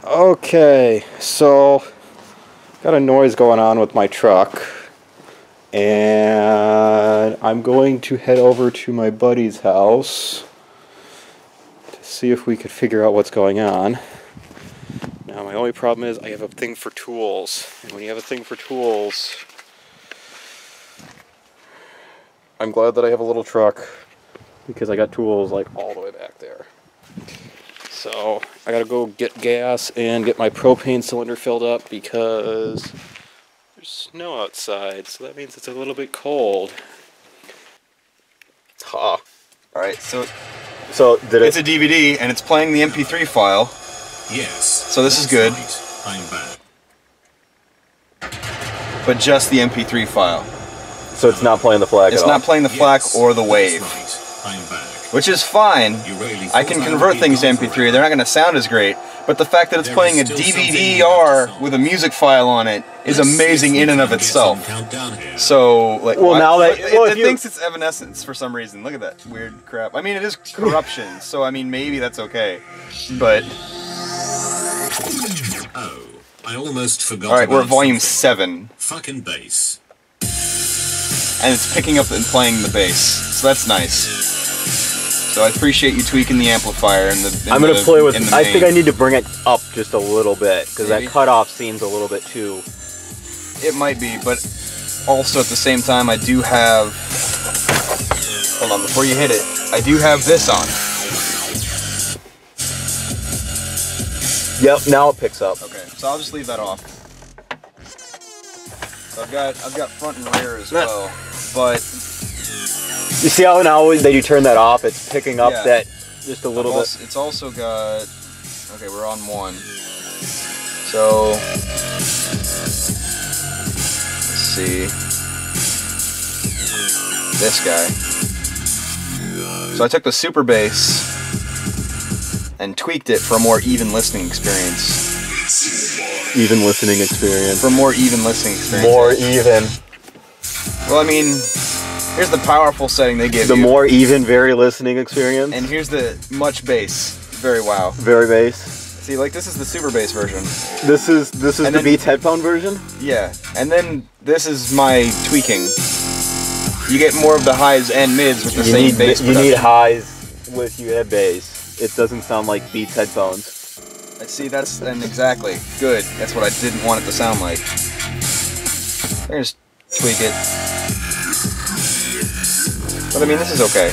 Okay, so got a noise going on with my truck, and I'm going to head over to my buddy's house to see if we could figure out what's going on. Now, my only problem is I have a thing for tools, and when you have a thing for tools, I'm glad that I have a little truck because I got tools like all the way back there. So I gotta go get gas and get my propane cylinder filled up because there's snow outside, so that means it's a little bit cold. Huh. Alright, so did it's a DVD and it's playing the MP3 file. Yes. So this is good. Right. I'm back. But just the MP3 file. So it's not playing the FLAC It's at all? not playing the FLAC or the wave. Right. I'm back. Which is fine. I can convert things to MP3. They're not going to sound as great. But the fact that it's playing a DVD-R with a music file on it is amazing in and of itself. So, like, well, now that it thinks it's Evanescence for some reason. Look at that weird crap. I mean, it is corruption, so I mean, maybe that's okay. But oh, I almost forgot. All right, we're at volume something. 7. Fucking bass. And it's picking up and playing the bass, so that's nice. So I appreciate you tweaking the amplifier and the. I'm gonna play with. I think I need to bring it up just a little bit because that cutoff seems a little bit too. It might be, but also at the same time, I do have. Hold on, before you hit it, I do have this on. Yep, now it picks up. Okay, so I'll just leave that off. So I've got front and rear as well, but. You see how now that you turn that off, it's picking up that just a little bit. It's also got. Okay, we're on 1. So let's see this guy. So I took the super bass and tweaked it for a more even listening experience. Even listening experience. For more even listening experience. More even. Well, I mean. Here's the powerful setting they give you. The more even, very listening experience. And here's the much bass. Very wow. Very bass. See, like this is the super bass version. This is the Beats headphone version? Yeah. And then this is my tweaking. You get more of the highs and mids with the same bass production. You need highs with you have bass. It doesn't sound like Beats headphones. See, and exactly. Good. That's what I didn't want it to sound like. Just tweak it. But I mean, this is okay.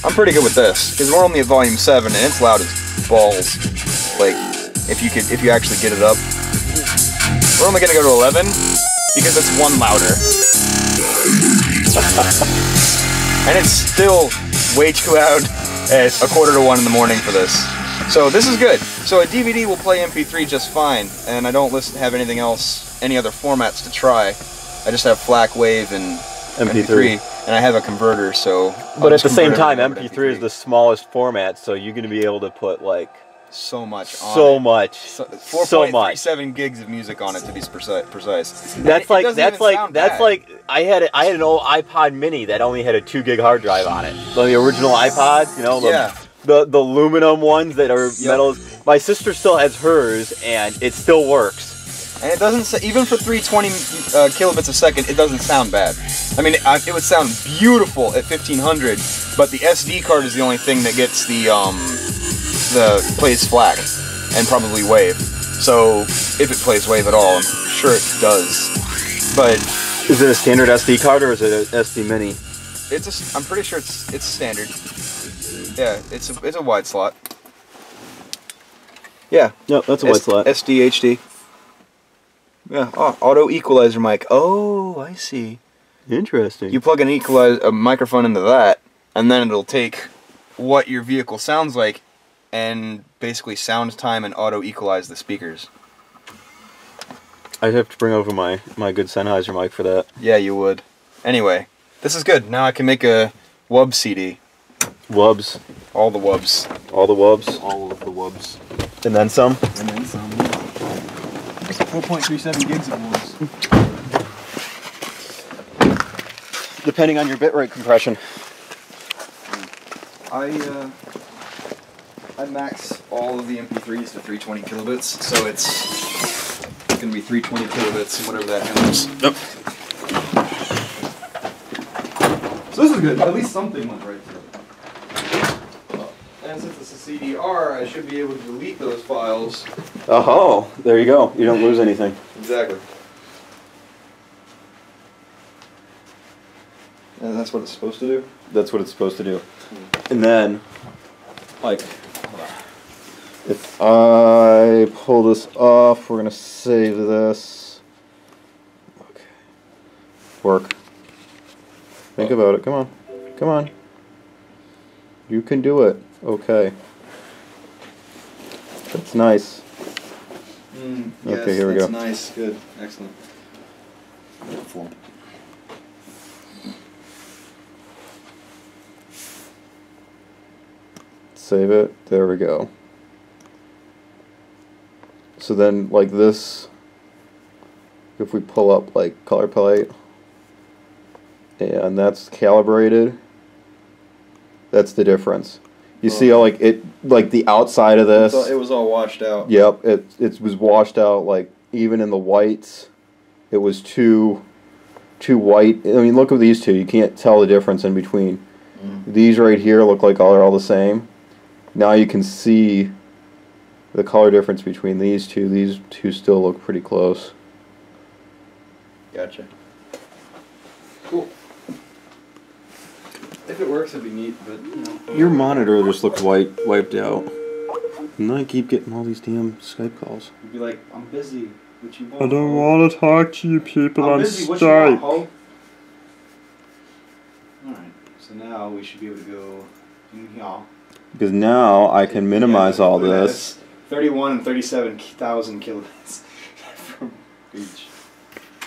I'm pretty good with this because we're only at volume 7 and it's loud as balls. Like, if you actually get it up, we're only gonna go to 11 because it's 1 louder, and it's still way too loud at 1:45 in the morning for this. So this is good. So a DVD will play MP3 just fine, and I don't have anything else, any other formats to try. I just have FLAC, wave, and MP3. And I have a converter, so. But at the same time, MP3 is the smallest format, so you're going to be able to put like so much on so much. 4.37 gigs of music on it to be precise. That's like I had an old iPod Mini that only had a 2 gig hard drive on it. So the original iPod, you know, the aluminum ones that are metal. My sister still has hers, and it still works. And it doesn't, even for 320 kilobits a second, it doesn't sound bad. I mean, it would sound beautiful at 1500, but the SD card is the only thing that gets the plays FLAC and probably wave. So if it plays wave at all, I'm sure it does. But is it a standard SD card or is it an SD Mini? I'm pretty sure it's standard. Yeah, it's a wide slot. Yeah. Yep, that's a wide slot. SD HD. Yeah, auto equalizer mic. Oh, I see. Interesting. You plug a microphone into that, and then it'll take what your vehicle sounds like, and basically sound time and auto equalize the speakers. I'd have to bring over my good Sennheiser mic for that. Yeah, you would. Anyway, this is good. Now I can make a WUB CD. WUBs. All the WUBs. All the WUBs. All of the WUBs. And then some. And then some. 4.37 gigs of WUBs. Depending on your bitrate compression. I max all of the MP3s to 320 kilobits, so it's going to be 320 kilobits, whatever that means. Yep. So this is good. At least something went right through. And since it's a CDR, I should be able to delete those files. Oh, there you go. You don't lose anything. Exactly. And that's what it's supposed to do? That's what it's supposed to do. And then, like, if I pull this off, we're gonna save this. Okay. Work. Think about it. Come on. Come on. You can do it. Okay. That's nice. Yes, okay, here we that's go. Nice. Good. Excellent. Beautiful. Save it. There we go. So then, like this, if we pull up like color palette, and that's calibrated, that's the difference. You see how like it, like the outside of this. It was all washed out. Yep, it was washed out. Like even in the whites, it was too white. I mean, look at these two. You can't tell the difference in between. These right here look like they're all the same. Now you can see the color difference between these two. These two still look pretty close. Gotcha. Cool. If it works, it'd be neat, but you know. Your monitor just looked wiped out. And I keep getting all these damn Skype calls. You'd be like, I'm busy. What you want? I don't want to talk to you people I'm on busy. What you want, Skype. ho? Alright, so now we should be able to go in here. Because now I can minimize all look at that. this. It's 31 and 37,000 kilobits from each.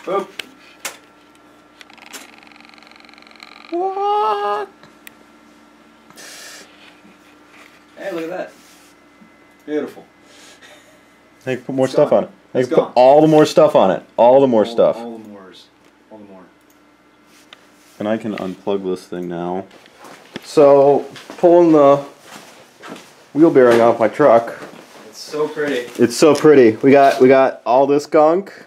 Boop. What? Hey, look at that. Beautiful. Hey, put more It's stuff gone. on it. Hey, It's put gone. all the more stuff on it. All the more stuff. All the mores. All the more. And I can unplug this thing now. So, pulling the wheel bearing off my truck. It's so pretty. It's so pretty. We got all this gunk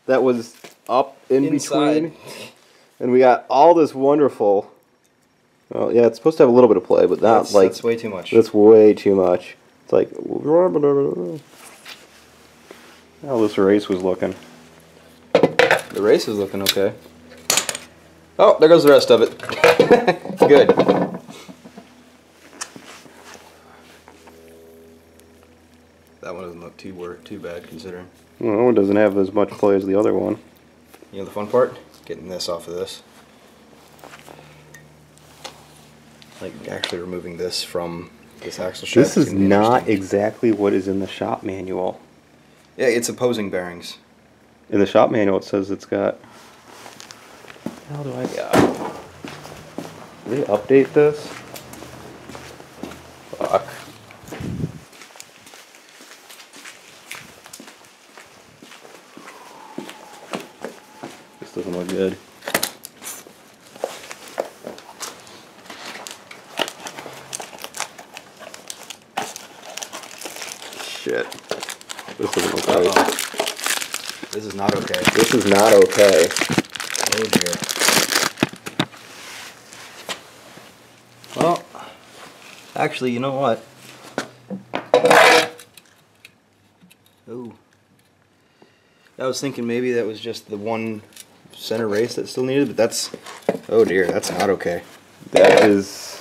that was up in Inside. between. And we got all this wonderful. Well, yeah, it's supposed to have a little bit of play, but not That's way too much. That's way too much. It's like how this race was looking. The race is looking okay. Oh, there goes the rest of it. Good. That one doesn't look too bad considering. Well, it doesn't have as much play as the other one. You know the fun part? Getting this off of this. Like actually removing this from this axle shaft. This is gonna be not interesting. exactly what is in the shop manual. Yeah, it's opposing bearings. In the shop manual, it says it's got. How do I got? Did they update this? Fuck. This doesn't look good. Shit. This doesn't look right. This is not okay. This is not okay. Oh dear. Well, actually, you know what? Oh. I was thinking maybe that was just the one center race that still needed, but that's... Oh dear, that's not okay. That is.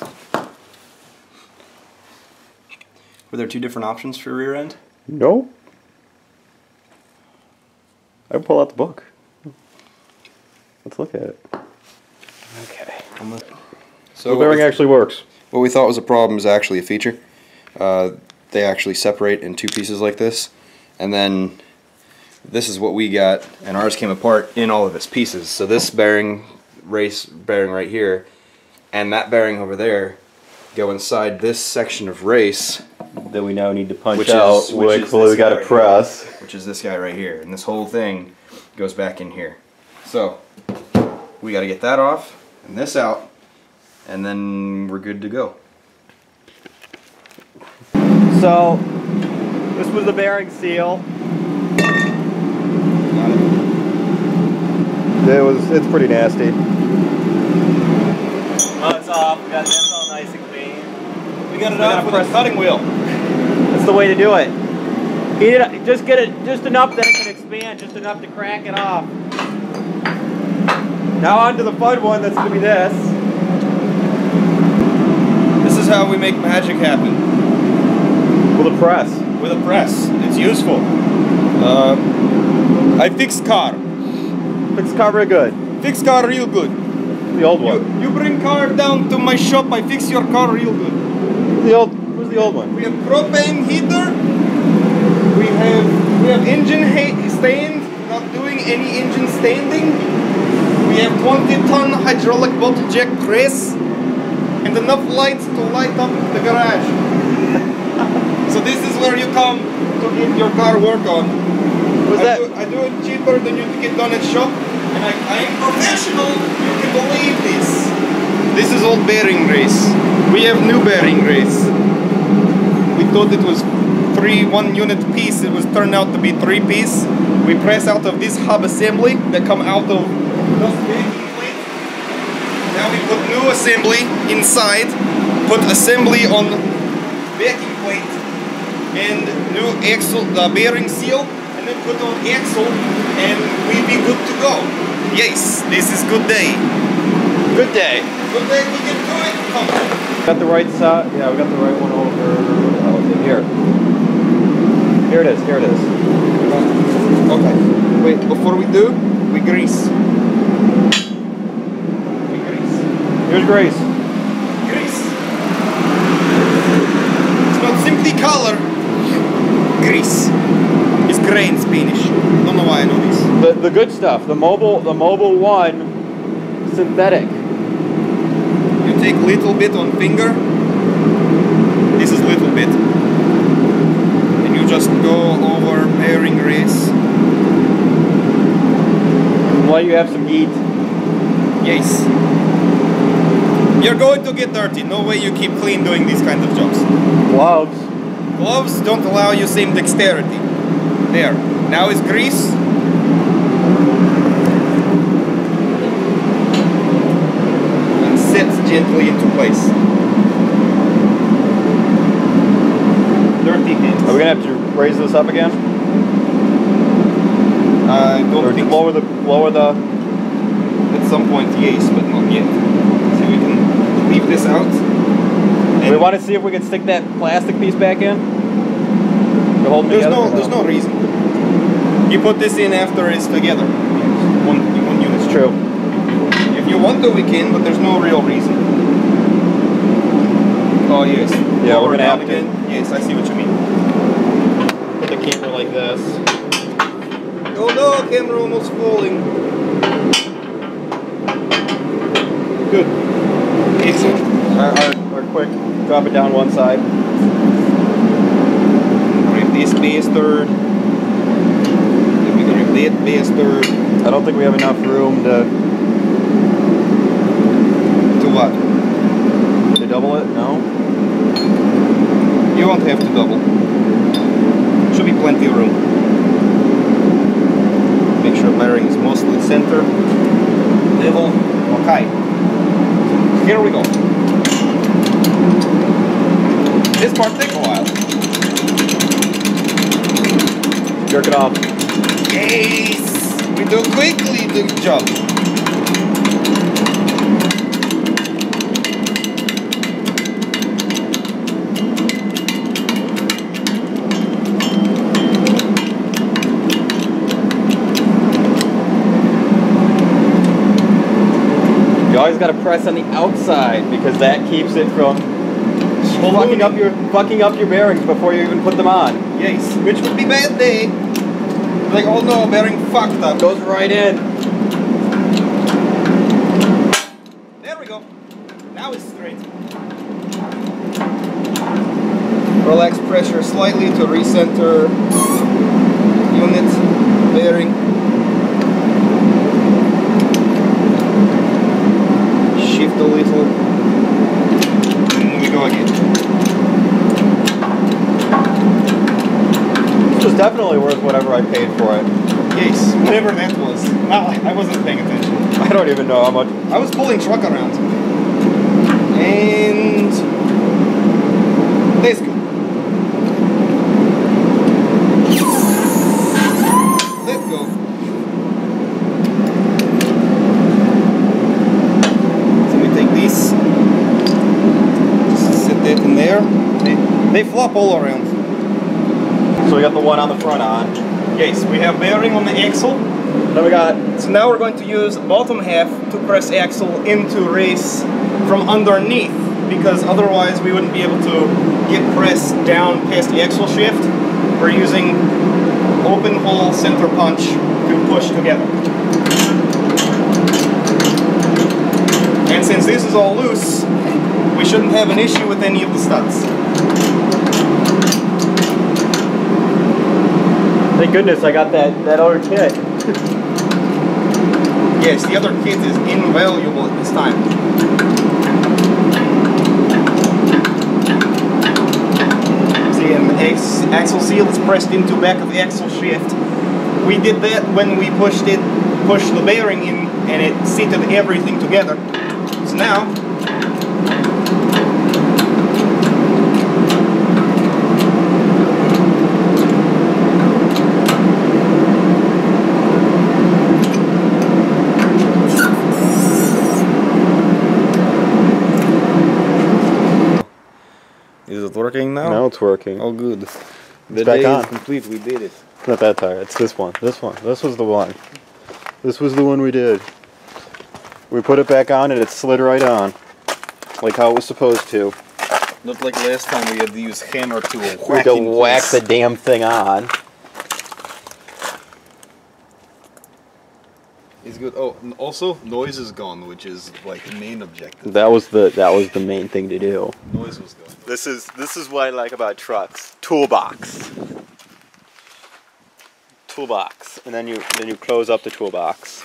Were there two different options for rear end? Nope. I would pull out the book. Let's look at it. Okay. So The bearing actually works. what we thought was a problem is actually a feature. They actually separate in two pieces like this, and then this is what we got, and ours came apart in all of its pieces. So this race bearing right here, and that bearing over there go inside this section of race, That we now need to punch which out. is which is we this got guy to right press. here, which is this guy right here, and this whole thing goes back in here. So we got to get that off and this out, and then we're good to go. So, this was the bearing seal. It's pretty nasty. Oh, it's off. We got this all nice and clean. We got it off with a cutting wheel. That's the way to do it. Heat it up, just get it just enough that it can expand, just enough to crack it off. Now on to the fun one. That's gonna be this. This is how we make magic happen. With a press. With a press. It's useful. I fix car. Fix car very good. Fix car real good. The old one. You bring car down to my shop, I fix your car real good. Where's the old one? We have propane heater. We have engine stand, not doing any engine standing. We have 20-ton hydraulic bolt jack press and enough lights to light up the garage. So this is where you come to get your car work on. I do it cheaper than you to get done at shop, and I am professional. You can believe this. This is old bearing grease. We have new bearing grease. We thought it was 1 unit piece. It was turned out to be 3 piece. We press out of this hub assembly that come out of this backing plate. Now we put new assembly inside. Put assembly on backing plate and new axle bearing seal. Then put on axle and we be good to go. Yes, this is good day. Good day. Good day, we can do it. Come on. Got the right side. Yeah, we got the right one over. Oh, here. Here it is. Here it is. Okay. Wait, before we do, we grease. We grease. Here's grease. Grease. It's not simply color. Grease. It's gray in Spanish. Don't know why I know this. The good stuff. The mobile one, synthetic. You take little bit on finger. This is little bit. And you just go over bearing grease. While you have some heat. Yes. You're going to get dirty. No way you keep clean doing these kinds of jobs. Gloves. Gloves don't allow you same dexterity. There. Now it's grease. And sets gently into place. Dirty hands. Are we gonna have to raise this up again? I don't Or think lower the at some point, yes, but not yet. So we can leave this out. And we want to see if we can stick that plastic piece back in. To hold them there's together, there's no reason. You put this in after it's together. One unit. It's true. If you want to, we can, but there's no real reason. Oh yes. Yeah, Lower we're gonna down have again. Yes, I see what you mean. Put the camera like this. Oh no, camera almost falling. Good. Excellent. Our quick, drop it down one side. Grab this bastard. Then we grab that bastard. I don't think we have enough room to what? To double it. No. You won't have to double. Should be plenty of room. Make sure bearing is mostly center. Level. Okay. Here we go. This part takes a while. Jerk it off. Yes! We do quickly the job. You always got to press on the outside because that keeps it from fucking up your bearings before you even put them on. Yes, which would be bad day. Like, oh no, bearing fucked up. Goes right in. There we go. Now it's straight. Relax pressure slightly to recenter unit bearing. Shift a little. And we go again. was definitely worth whatever I paid for it. Yes, whatever that was. Well, I wasn't paying attention. I don't even know how much. I was pulling truck around. And let's go. Let's go. So we take this. Just sit that in there. They flop all around. So we got the one on the front on. Yes, we have bearing on the axle. Then we got. So now we're going to use bottom half to press axle into race from underneath, because otherwise we wouldn't be able to get pressed down past the axle shift. We're using open hole center punch to push together. And since this is all loose, we shouldn't have an issue with any of the studs. Thank goodness I got that other kit. Yes, the other kit is invaluable at this time. See, and the axle seal is pressed into back of the axle shift. We did that when we pushed the bearing in, and it seated everything together. So now, is it working now? Now it's working. Oh, good. The back day on. is complete. We did it. It's not that tire. It's this one. This one. This was the one. This was the one we did. We put it back on and it slid right on, like how it was supposed to. Not like last time we had to use hammer to We had whack to in whack place. the damn thing on. It's good. Oh, and also noise is gone, which is like the main objective. That was the main thing to do. Noise was gone. This is what I like about trucks. Toolbox. Toolbox, and then you close up the toolbox.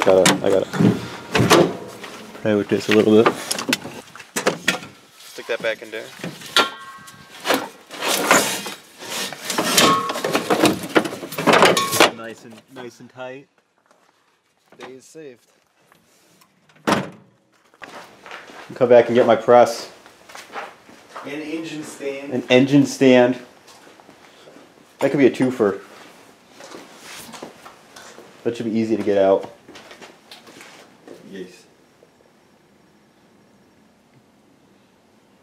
I gotta play with this a little bit. Stick that back in there. Nice and tight. Day is saved. Come back and get my press. An engine stand. An engine stand. That could be a twofer. That should be easy to get out. Yes.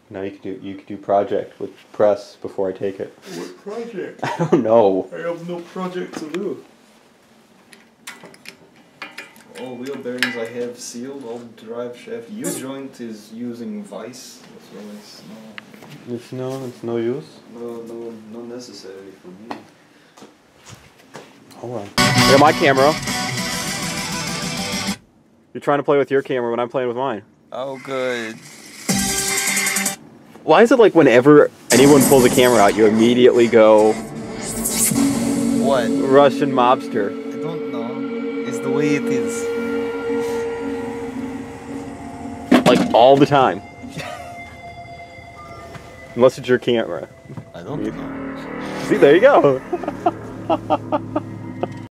Now you could do project with press before I take it. What project? I don't know. I have no project to do. All wheel bearings I have sealed, all drive shaft. U-joint is using vice, so it's It's no use. no necessary for me. Hold on. I got my camera. You're trying to play with your camera when I'm playing with mine. Oh, good. Why is it like whenever anyone pulls a camera out, you immediately go What? Russian mobster? I don't know. It's the way it is. Like all the time. Unless it's your camera. I don't know. See, there you go.